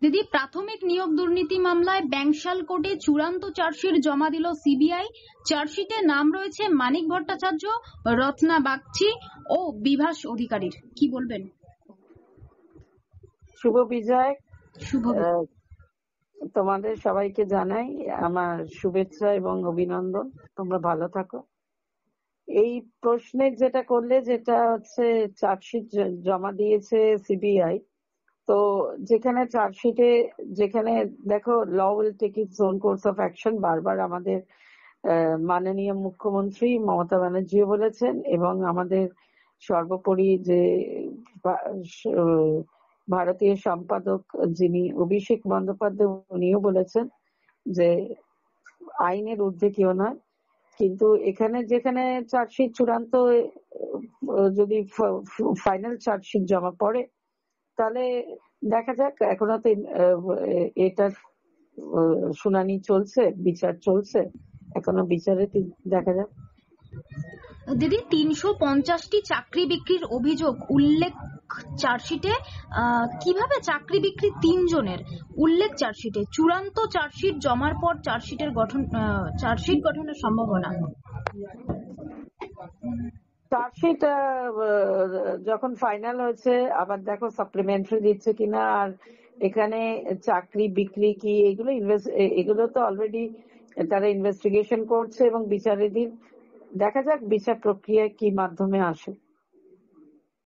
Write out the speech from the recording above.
দিদি, প্রাথমিক নিয়োগ দুর্নীতি মামলায় ব্যাংশাল কোর্টে চূড়ান্ত চার্জশিট জমা দিল সিবিআই। চার্জশিটে নাম রয়েছে মানিক ভট্টাচার্য, রত্না বাগচি ও বিভাস অধিকারীর। কি বলবেন? শুভ বিজয়। শুভ তোমাদের সবাইকে জানাই আমার শুভেচ্ছা এবং অভিনন্দন। তোমরা ভালো থাকো। এই প্রশ্নের যেটা করলে, যেটা হচ্ছে চার্জশিট জমা দিয়েছে সিবিআই, তো যেখানে চার্জশিটে, যেখানে দেখো law will take its own course of action, বারবার আমাদের মাননীয় মুখ্যমন্ত্রী মমতা ব্যানার্জিও বলেছেন, এবং আমাদের সর্বোপরি যে ভারতীয় সম্পাদক যিনি অভিষেক বন্দ্যোপাধ্যায়, উনিও বলেছেন যে আইনের ঊর্ধ্বে কেউ নয়। কিন্তু এখানে যেখানে চার্জশিট চূড়ান্ত, যদি ফাইনাল চার্জশিট জমা পড়ে, তাহলে দেখা যাক। এখনো তো এটার শুনানি চলছে, বিচার চলছে, এখনো বিচারে দেখা যাক। দিদি, 350টি চাকরি বিক্রির অভিযোগ উল্লেখ চার্জশিটে। কিভাবে চাকরি বিক্রি 3 জনের উল্লেখ চার্জশিটে? চূড়ান্ত চার্জশিট জমার পর চার্জশিট গঠনের সম্ভাবনা। চার্জশিট যখন ফাইনাল হয়েছে, আবার দেখো সাপ্লিমেন্টারি দিচ্ছে কিনা। আর এখানে চাকরি বিক্রি কি, এগুলো তো অলরেডি তারা ইনভেস্টিগেশন করছে এবং বিচারাধীন। দেখা যাক বিচার প্রক্রিয়া কি মাধ্যমে আসে।